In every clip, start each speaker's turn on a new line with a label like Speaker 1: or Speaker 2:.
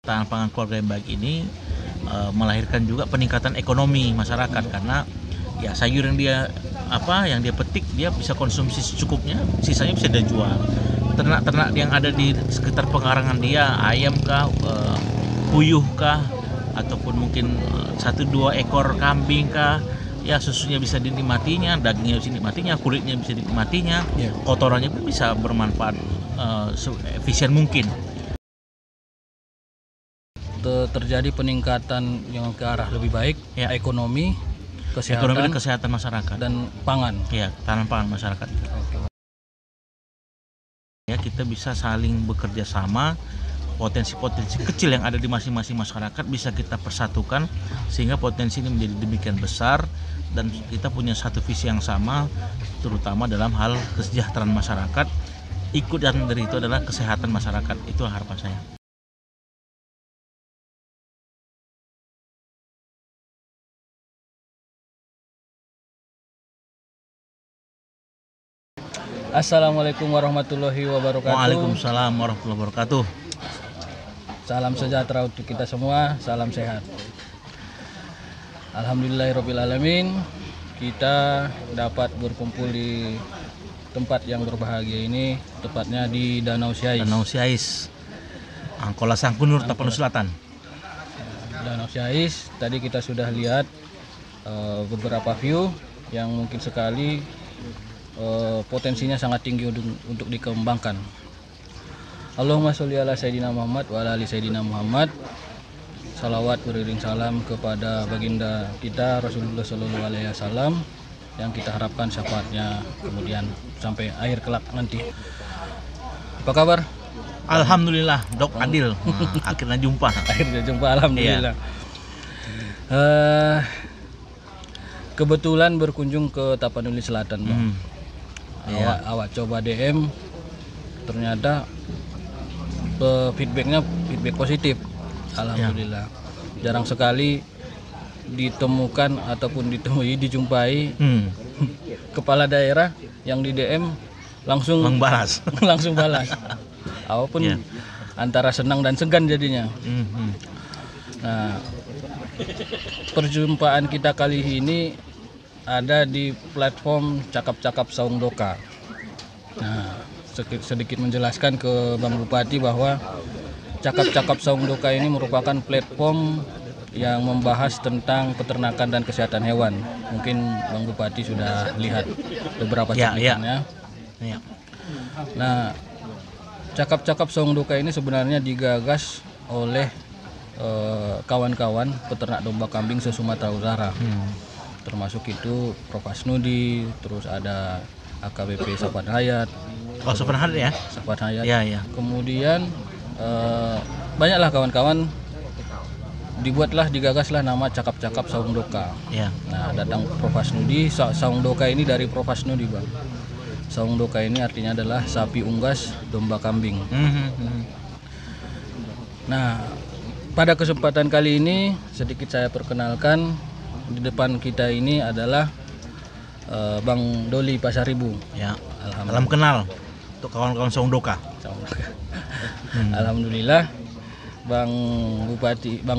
Speaker 1: ketahanan pangan keluarga yang baik ini melahirkan juga peningkatan ekonomi masyarakat, karena ya sayur yang dia petik dia bisa konsumsi secukupnya, sisanya bisa dia jual. Ternak-ternak yang ada di sekitar pekarangan dia, ayam kah, puyuh kah, ataupun mungkin 1-2 ekor kambing kah, ya susunya bisa dinikmatinya, dagingnya bisa dinikmatinya, kulitnya bisa dinikmatinya, kotorannya pun bisa bermanfaat efisien mungkin.
Speaker 2: Terjadi peningkatan yang ke arah lebih baik, ekonomi, kesehatan,
Speaker 1: dan kesehatan masyarakat
Speaker 2: dan pangan.
Speaker 1: Ya, ketahanan pangan masyarakat. Ya, kita bisa saling bekerja sama, potensi-potensi kecil yang ada di masing-masing masyarakat bisa kita persatukan sehingga potensi ini menjadi demikian besar, dan kita punya satu visi yang sama, terutama dalam hal kesejahteraan masyarakat. Ikut dan dari itu adalah kesehatan masyarakat. Itu harapan saya.
Speaker 2: Assalamualaikum warahmatullahi wabarakatuh.
Speaker 1: Waalaikumsalam warahmatullahi wabarakatuh.
Speaker 2: Salam sejahtera untuk kita semua, salam sehat. Alhamdulillahirabbil alamin, kita dapat berkumpul di tempat yang berbahagia ini, tepatnya di Danau Siais.
Speaker 1: Danau Siais, Angkola Sangkunur, Tapanuli Selatan.
Speaker 2: Danau Siais, tadi kita sudah lihat beberapa view yang mungkin sekali potensinya sangat tinggi untuk dikembangkan. Allahumma sholli ala Sayyidina Muhammad wa ala ali Sayyidina Muhammad. Salawat beriring salam kepada baginda kita Rasulullah Sallallahu Alaihi Wasallam yang kita harapkan syafaatnya kemudian sampai akhir kelak nanti. Apa kabar?
Speaker 1: Alhamdulillah, Dok Adil. Akhirnya jumpa.
Speaker 2: Alhamdulillah. Kebetulan berkunjung ke Tapanuli Selatan, Bang. Awak coba DM, ternyata feedback positif. Alhamdulillah. Jarang sekali ditemukan ataupun dijumpai kepala daerah yang di DM langsung
Speaker 1: balas.
Speaker 2: langsung balas. Walaupun antara senang dan segan jadinya. Nah, perjumpaan kita kali ini ada di platform Cakap-Cakap Saung Doka. Nah, sedikit menjelaskan ke Bang Bupati bahwa Cakap-Cakap Saung Doka ini merupakan platform yang membahas tentang peternakan dan kesehatan hewan. Mungkin Bang Bupati sudah lihat beberapa cuplikannya. Nah, Cakap-Cakap Saung Doka ini sebenarnya digagas oleh kawan-kawan peternak domba kambing se-Sumatera Utara. Termasuk itu Prof Asnudi, terus ada AKBP Sahabat Hayat.
Speaker 1: Sahabat Hayat ya?
Speaker 2: Sahabat Hayat.
Speaker 1: Ya.
Speaker 2: Kemudian banyaklah kawan-kawan, digagaslah nama Cakap-Cakap Saung Doka. Nah, datang Prof Asnudi. Saung Doka ini dari Prof Asnudi, Bang. Saung Doka ini artinya adalah sapi unggas domba kambing. Nah, pada kesempatan kali ini sedikit saya perkenalkan. Di depan kita ini adalah Bang Doli Pasaribu.
Speaker 1: Ya. Salam kenal untuk kawan-kawan Saung Doka.
Speaker 2: Alhamdulillah, Bang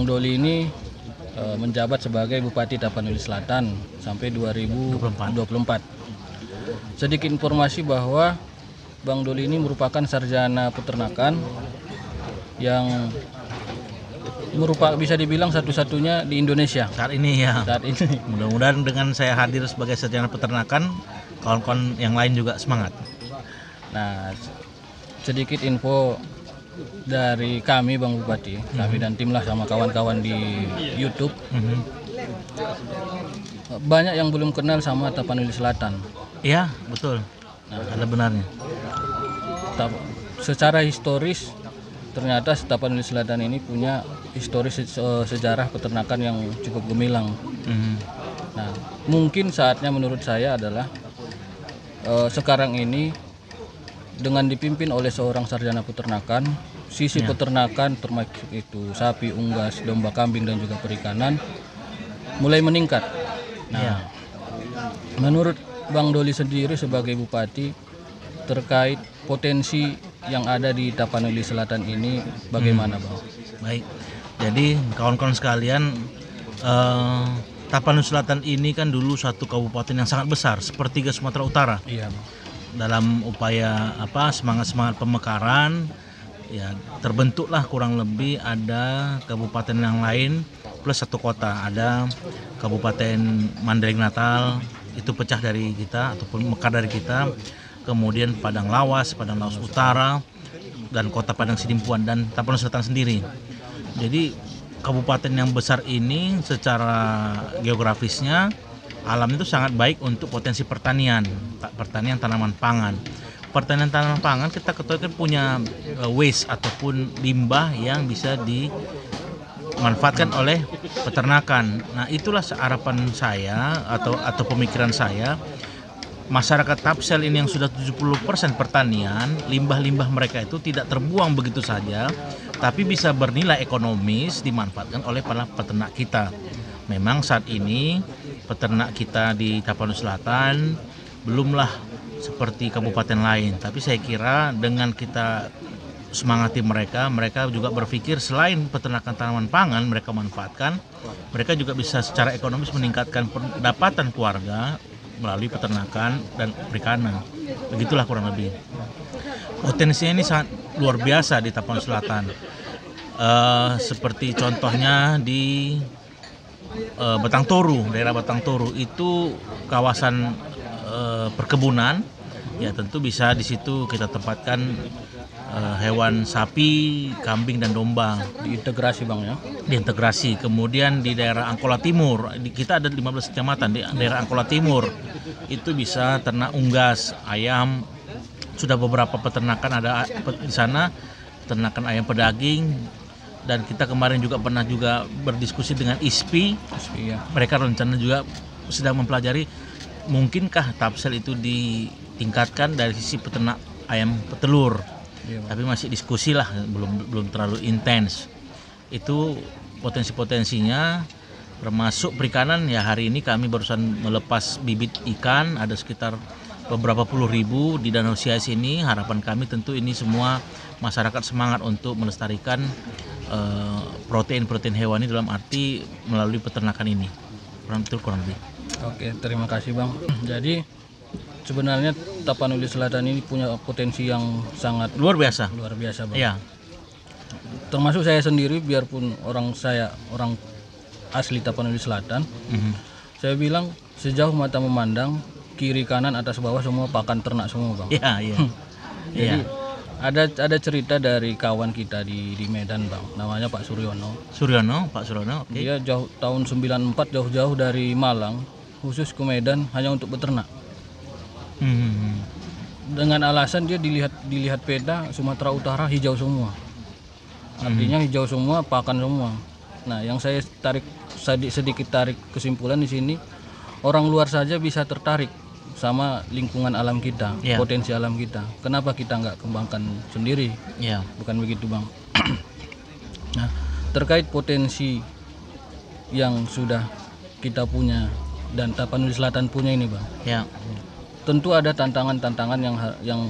Speaker 2: Doli ini menjabat sebagai Bupati Tapanuli Selatan sampai 2024. Sedikit informasi bahwa Bang Doli ini merupakan sarjana peternakan yang bisa dibilang satu-satunya di Indonesia
Speaker 1: saat ini. Mudah-mudahan dengan saya hadir sebagai sarjana peternakan, kawan-kawan yang lain juga semangat.
Speaker 2: Nah, sedikit info dari kami, Bang Bupati, kami dan tim lah sama kawan-kawan di YouTube. Banyak yang belum kenal sama Tapanuli Selatan.
Speaker 1: Iya, betul. Ada benarnya.
Speaker 2: Secara historis, ternyata Tapanuli Selatan ini punya historis sejarah peternakan yang cukup gemilang. Nah, mungkin saatnya menurut saya adalah sekarang ini dengan dipimpin oleh seorang sarjana peternakan, sisi peternakan termasuk itu sapi, unggas, domba, kambing dan juga perikanan mulai meningkat. Nah, menurut Bang Doli sendiri sebagai Bupati terkait potensi yang ada di Tapanuli Selatan ini bagaimana, Bang?
Speaker 1: Baik. Jadi kawan-kawan sekalian, Tapanuli Selatan ini kan dulu satu kabupaten yang sangat besar, sepertiga Sumatera Utara.
Speaker 2: Iya, Bang.
Speaker 1: Dalam upaya semangat pemekaran, ya terbentuklah kurang lebih ada kabupaten yang lain plus satu kota. Ada Kabupaten Mandailing Natal, itu pecah dari kita ataupun mekar dari kita. Kemudian Padang Lawas Utara, dan Kota Padang Sidimpuan, dan Tapanuli Selatan sendiri. Jadi kabupaten yang besar ini secara geografisnya alam itu sangat baik untuk potensi pertanian tanaman pangan. Pertanian tanaman pangan kita ketahui kan punya waste ataupun limbah yang bisa dimanfaatkan oleh peternakan. Nah, itulah harapan saya atau pemikiran saya. Masyarakat Tapsel ini yang sudah 70% pertanian, limbah-limbah mereka itu tidak terbuang begitu saja, tapi bisa bernilai ekonomis dimanfaatkan oleh para peternak kita. Memang saat ini peternak kita di Tapanuli Selatan belumlah seperti kabupaten lain, tapi saya kira dengan kita semangati mereka juga berpikir selain peternakan tanaman pangan mereka manfaatkan, mereka juga bisa secara ekonomis meningkatkan pendapatan keluarga melalui peternakan dan perikanan. Begitulah kurang lebih. Potensinya ini sangat luar biasa di Tapanuli Selatan. Seperti contohnya di Batang Toru, daerah Batang Toru itu kawasan perkebunan. Ya tentu bisa di situ kita tempatkan hewan sapi, kambing dan domba.
Speaker 2: Diintegrasi, Bang, ya.
Speaker 1: Diintegrasi. Kemudian di daerah Angkola Timur, kita ada 15 kecamatan di daerah Angkola Timur. Itu bisa ternak unggas, ayam. Sudah beberapa peternakan ada di sana, peternakan ayam pedaging. Dan kita kemarin juga pernah berdiskusi dengan ISPI.
Speaker 2: Ya.
Speaker 1: Mereka rencana juga sedang mempelajari mungkinkah Tapsel itu ditingkatkan dari sisi peternak ayam petelur.
Speaker 2: Iya,
Speaker 1: Tapi masih diskusi lah, belum terlalu intens. Itu potensi-potensinya, termasuk perikanan. Ya hari ini kami barusan melepas bibit ikan, ada sekitar beberapa puluh ribu di Danau Siais ini. Harapan kami tentu ini semua masyarakat semangat untuk melestarikan protein hewani dalam arti melalui peternakan ini. Kurang lebih.
Speaker 2: Oke, terima kasih, Bang. Jadi sebenarnya Tapanuli Selatan ini punya potensi yang sangat
Speaker 1: Luar biasa,
Speaker 2: Bang.
Speaker 1: Iya.
Speaker 2: Termasuk saya sendiri, biarpun orang asli Tapanuli Selatan, saya bilang sejauh mata memandang, kiri kanan atas bawah semua pakan ternak semua, Bang.
Speaker 1: Iya.
Speaker 2: Jadi ada cerita dari kawan kita di Medan, Bang, namanya Pak Suryono.
Speaker 1: Pak Suryono. Okay.
Speaker 2: Dia tahun 94 jauh-jauh dari Malang khusus ke Medan hanya untuk beternak. Dengan alasan dia dilihat peta Sumatera Utara hijau semua. Artinya hijau semua, pakan semua. Nah, yang saya sedikit tarik kesimpulan di sini, orang luar saja bisa tertarik sama lingkungan alam kita, potensi alam kita. Kenapa kita nggak kembangkan sendiri? Bukan begitu, Bang. Nah, terkait potensi yang sudah kita punya dan Tapanuli Selatan punya ini, Bang. Tentu ada tantangan-tantangan yang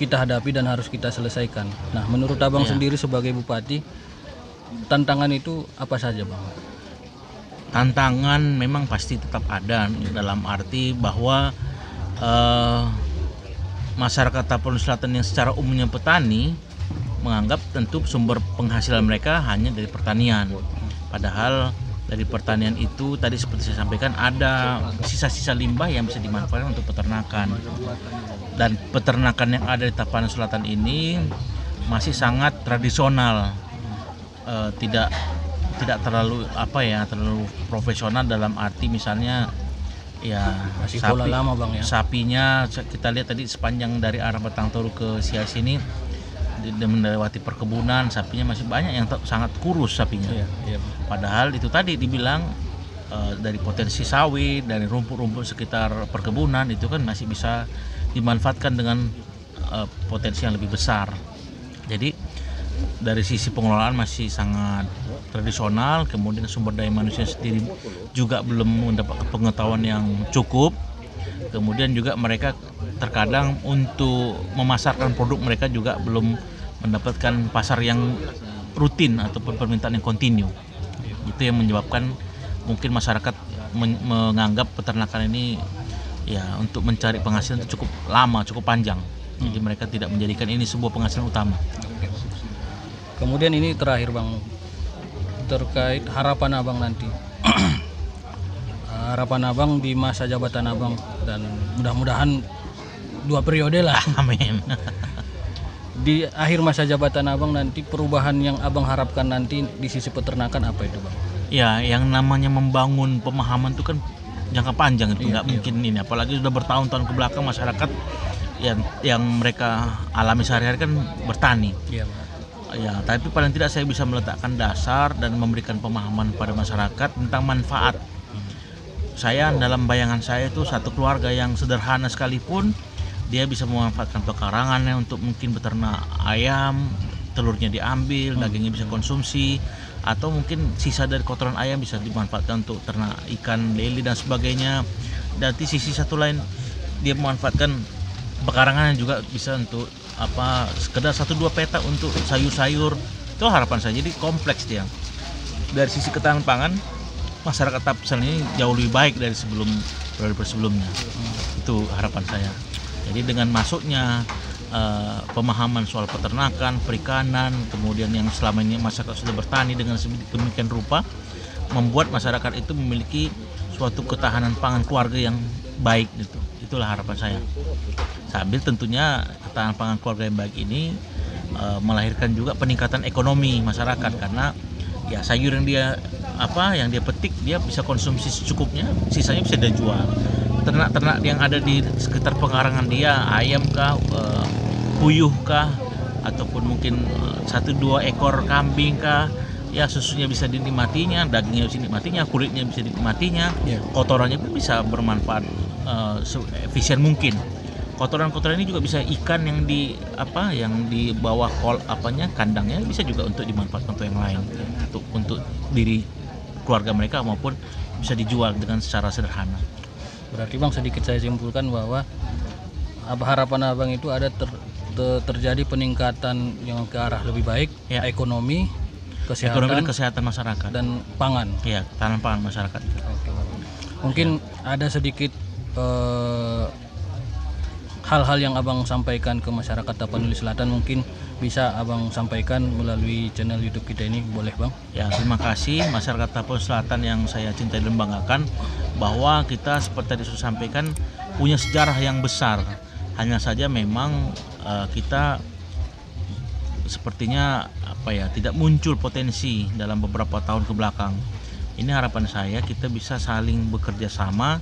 Speaker 2: kita hadapi dan harus kita selesaikan. Nah, menurut Abang sendiri sebagai bupati, tantangan itu apa saja, Bang?
Speaker 1: Tantangan memang pasti tetap ada, dalam arti bahwa masyarakat Tapanuli Selatan yang secara umumnya petani menganggap tentu sumber penghasilan mereka hanya dari pertanian. Padahal dari pertanian itu tadi seperti saya sampaikan ada sisa-sisa limbah yang bisa dimanfaatkan untuk peternakan. Dan peternakan yang ada di Tapanuli Selatan ini masih sangat tradisional, tidak terlalu terlalu profesional dalam arti misalnya
Speaker 2: masih pola lama, Bang, ya.
Speaker 1: Sapinya kita lihat tadi sepanjang dari arah Batang Toru ke Siais ini melewati perkebunan, sapinya masih banyak yang sangat kurus sapinya. Padahal itu tadi dibilang dari potensi sawit, dari rumput-rumput sekitar perkebunan itu kan masih bisa dimanfaatkan dengan potensi yang lebih besar. Jadi dari sisi pengelolaan masih sangat tradisional, kemudian sumber daya manusia sendiri juga belum mendapat pengetahuan yang cukup. Kemudian juga mereka terkadang untuk memasarkan produk mereka juga belum mendapatkan pasar yang rutin ataupun permintaan yang kontinu. Itu yang menyebabkan mungkin masyarakat menganggap peternakan ini ya untuk mencari penghasilan itu cukup lama, cukup panjang. Jadi mereka tidak menjadikan ini sebuah penghasilan utama.
Speaker 2: Kemudian ini terakhir Bang, terkait harapan Abang nanti. Harapan Abang di masa jabatan Abang, dan mudah-mudahan 2 periode lah.
Speaker 1: Amin.
Speaker 2: Di akhir masa jabatan Abang nanti, perubahan yang Abang harapkan nanti di sisi peternakan apa itu Bang?
Speaker 1: Ya, yang namanya membangun pemahaman itu kan jangka panjang, itu nggak mungkin ini. Apalagi sudah bertahun-tahun ke belakang masyarakat yang mereka alami sehari-hari kan bertani.
Speaker 2: Iya Bang.
Speaker 1: Ya, tapi paling tidak saya bisa meletakkan dasar dan memberikan pemahaman pada masyarakat tentang manfaat. Saya dalam bayangan saya itu satu keluarga yang sederhana sekalipun dia bisa memanfaatkan pekarangannya untuk mungkin beternak ayam, telurnya diambil, dagingnya bisa konsumsi, atau mungkin sisa dari kotoran ayam bisa dimanfaatkan untuk ternak ikan lele dan sebagainya. Dan di sisi satu lain dia memanfaatkan pekarangannya juga bisa untuk sekedar 1-2 petak untuk sayur-sayur. Itu harapan saya. Jadi kompleks dia. Dari sisi ketahanan pangan, masyarakat Tapsel ini jauh lebih baik dari periode sebelumnya. Itu harapan saya. Jadi dengan masuknya pemahaman soal peternakan, perikanan, kemudian yang selama ini masyarakat sudah bertani dengan sedemikian rupa, membuat masyarakat itu memiliki suatu ketahanan pangan keluarga yang baik gitu. Itulah harapan saya. Sambil tentunya ketahanan pangan keluarga yang baik ini melahirkan juga peningkatan ekonomi masyarakat, karena ya sayur yang dia petik dia bisa konsumsi secukupnya, sisanya bisa dia jual. Ternak-ternak yang ada di sekitar pekarangan dia, ayam kah, puyuh kah, ataupun mungkin 1-2 ekor kambing kah, ya susunya bisa dinikmatinya, dagingnya bisa dinikmatinya, kulitnya bisa dinikmatinya, kotorannya pun bisa bermanfaat efisien mungkin. Kotoran-kotoran ini juga bisa ikan yang di bawah kandangnya bisa juga untuk dimanfaatkan untuk yang lain, untuk diri keluarga mereka, maupun bisa dijual dengan secara sederhana.
Speaker 2: Berarti Bang, sedikit saya simpulkan bahwa harapan Abang itu ada terjadi peningkatan yang ke arah lebih baik, ekonomi, kesehatan
Speaker 1: masyarakat
Speaker 2: dan pangan.
Speaker 1: Ya, ketahanan pangan masyarakat.
Speaker 2: Oke, mungkin ada sedikit hal-hal yang Abang sampaikan ke masyarakat Tapanuli Selatan, mungkin bisa Abang sampaikan melalui channel YouTube kita ini, boleh Bang?
Speaker 1: Ya, terima kasih masyarakat Tapanuli Selatan yang saya cintai dan banggakan, bahwa kita seperti tadi sudah sampaikan punya sejarah yang besar. Hanya saja memang kita sepertinya tidak muncul potensi dalam beberapa tahun ke belakang. Ini harapan saya, kita bisa saling bekerja sama.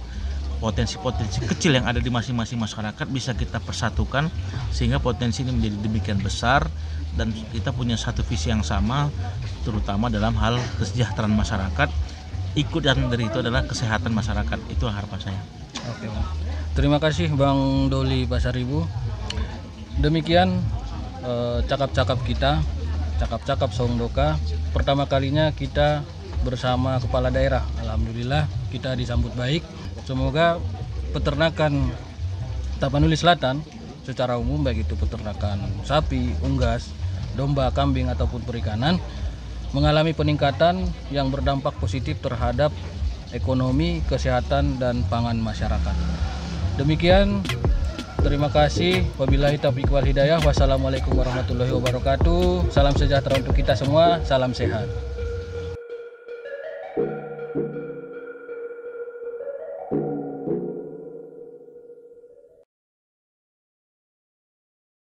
Speaker 1: Potensi-potensi kecil yang ada di masing-masing masyarakat bisa kita persatukan sehingga potensi ini menjadi demikian besar, dan kita punya satu visi yang sama, terutama dalam hal kesejahteraan masyarakat. Ikutan dari itu adalah kesehatan masyarakat. Itu harapan saya.
Speaker 2: Oke Bang. Terima kasih Bang Doli Pasaribu. Demikian cakap-cakap kita, cakap-cakap Saung Doka. Pertama kalinya kita bersama kepala daerah. Alhamdulillah kita disambut baik. Semoga peternakan Tapanuli Selatan secara umum, baik itu peternakan sapi, unggas, domba, kambing ataupun perikanan, mengalami peningkatan yang berdampak positif terhadap ekonomi, kesehatan, dan pangan masyarakat. Demikian, terima kasih. Wabillahi taufiq wal hidayah. Wassalamualaikum warahmatullahi wabarakatuh. Salam sejahtera untuk kita semua. Salam sehat.